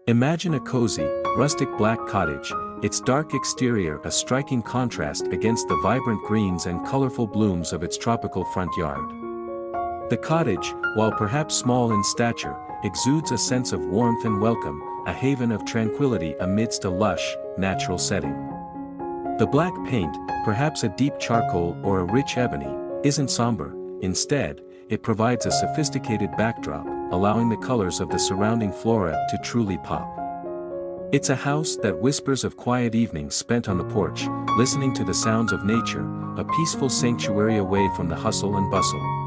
Imagine a cozy, rustic black cottage, its dark exterior a striking contrast against the vibrant greens and colorful blooms of its tropical front yard. The cottage, while perhaps small in stature, exudes a sense of warmth and welcome, a haven of tranquility amidst a lush, natural setting. The black paint, perhaps a deep charcoal or a rich ebony, isn't somber. Instead, it provides a sophisticated backdrop, allowing the colors of the surrounding flora to truly pop. It's a house that whispers of quiet evenings spent on the porch, listening to the sounds of nature, a peaceful sanctuary away from the hustle and bustle.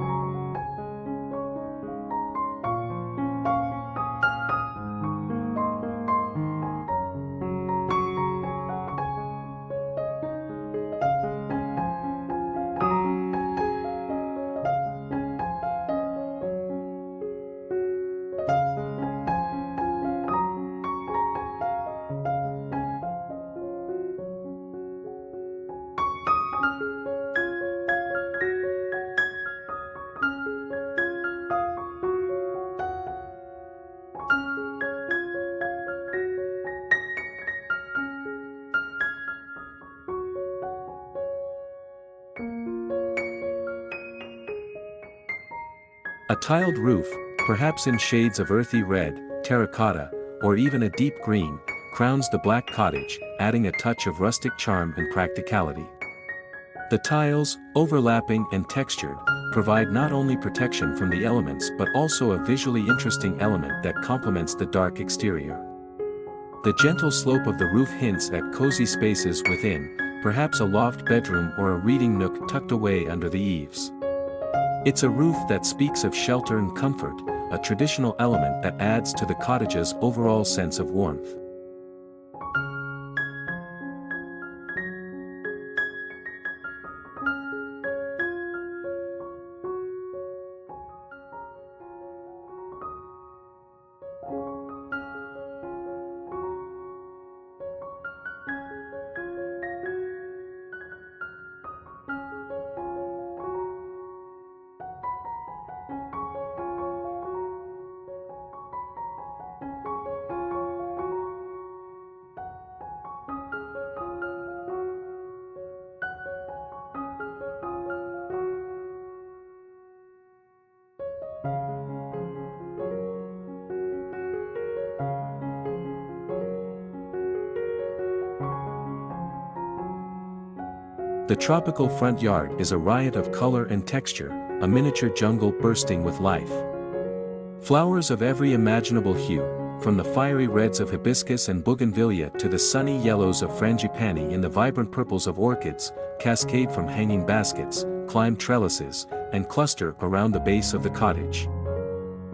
A tiled roof, perhaps in shades of earthy red, terracotta, or even a deep green, crowns the black cottage, adding a touch of rustic charm and practicality. The tiles, overlapping and textured, provide not only protection from the elements but also a visually interesting element that complements the dark exterior. The gentle slope of the roof hints at cozy spaces within, perhaps a loft bedroom or a reading nook tucked away under the eaves. It's a roof that speaks of shelter and comfort, a traditional element that adds to the cottage's overall sense of warmth. The tropical front yard is a riot of color and texture, a miniature jungle bursting with life. Flowers of every imaginable hue, from the fiery reds of hibiscus and bougainvillea to the sunny yellows of frangipani and the vibrant purples of orchids, cascade from hanging baskets, climb trellises, and cluster around the base of the cottage.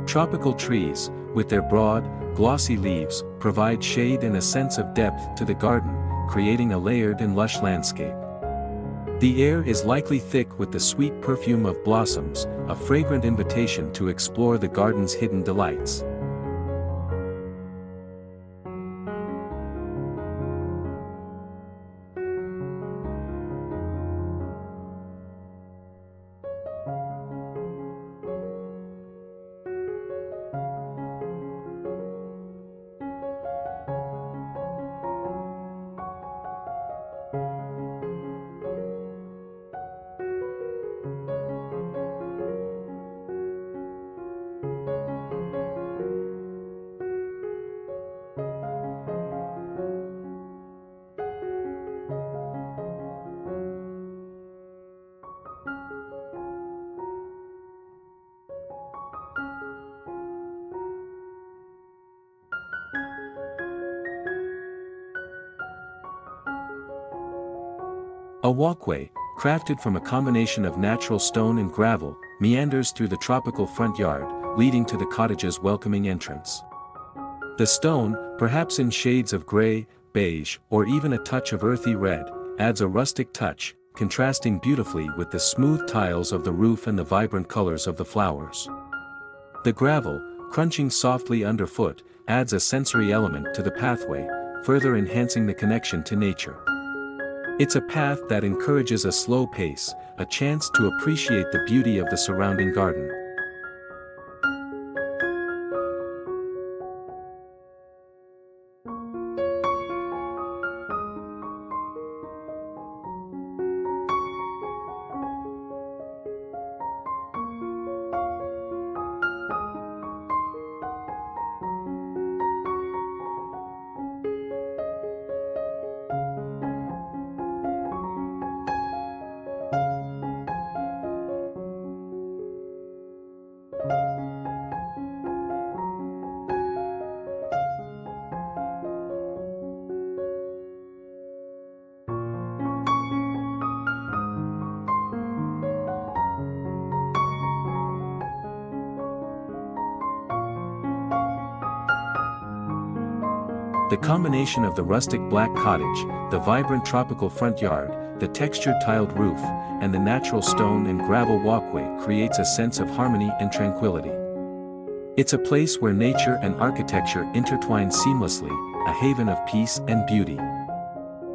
Tropical trees, with their broad, glossy leaves, provide shade and a sense of depth to the garden, creating a layered and lush landscape. The air is likely thick with the sweet perfume of blossoms, a fragrant invitation to explore the garden's hidden delights. A walkway, crafted from a combination of natural stone and gravel, meanders through the tropical front yard, leading to the cottage's welcoming entrance. The stone, perhaps in shades of gray, beige, or even a touch of earthy red, adds a rustic touch, contrasting beautifully with the smooth tiles of the roof and the vibrant colors of the flowers. The gravel, crunching softly underfoot, adds a sensory element to the pathway, further enhancing the connection to nature. It's a path that encourages a slow pace, a chance to appreciate the beauty of the surrounding garden. The combination of the rustic black cottage, the vibrant tropical front yard, the textured tiled roof, and the natural stone and gravel walkway creates a sense of harmony and tranquility. It's a place where nature and architecture intertwine seamlessly, a haven of peace and beauty.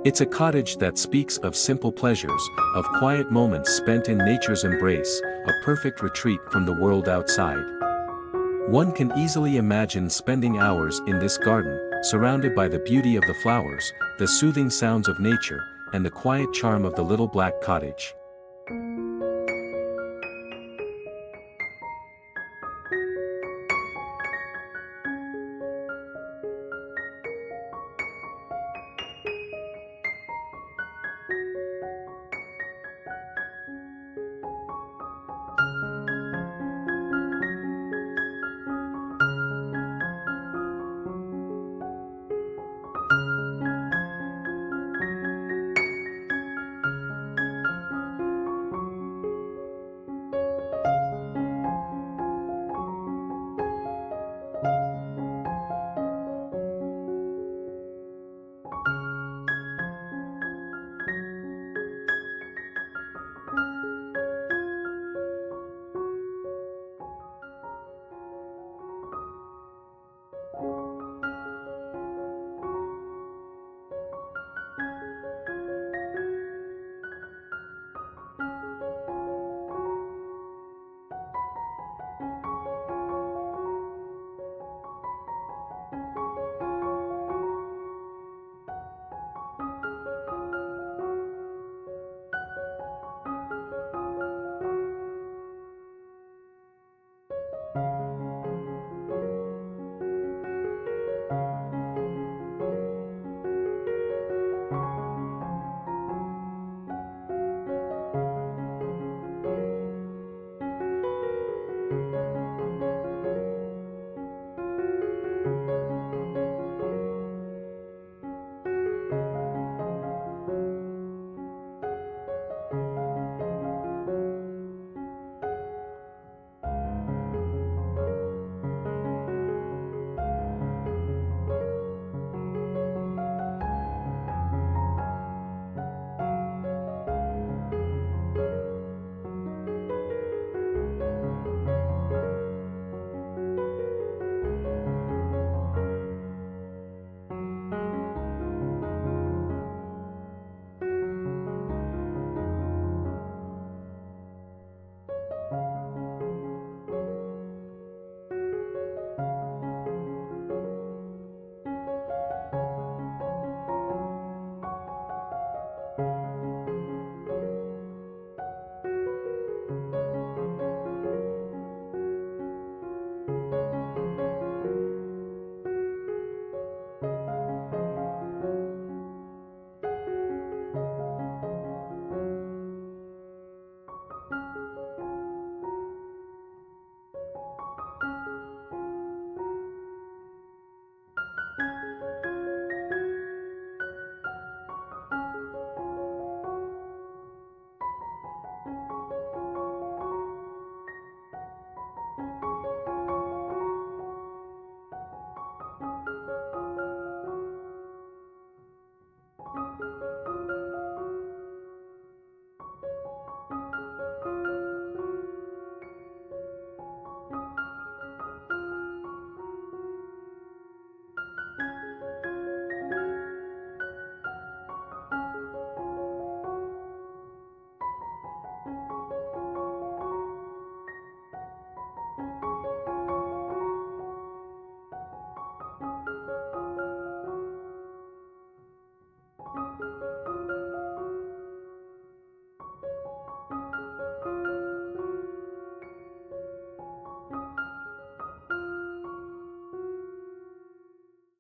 It's a cottage that speaks of simple pleasures, of quiet moments spent in nature's embrace, a perfect retreat from the world outside. One can easily imagine spending hours in this garden, surrounded by the beauty of the flowers, the soothing sounds of nature, and the quiet charm of the little black cottage.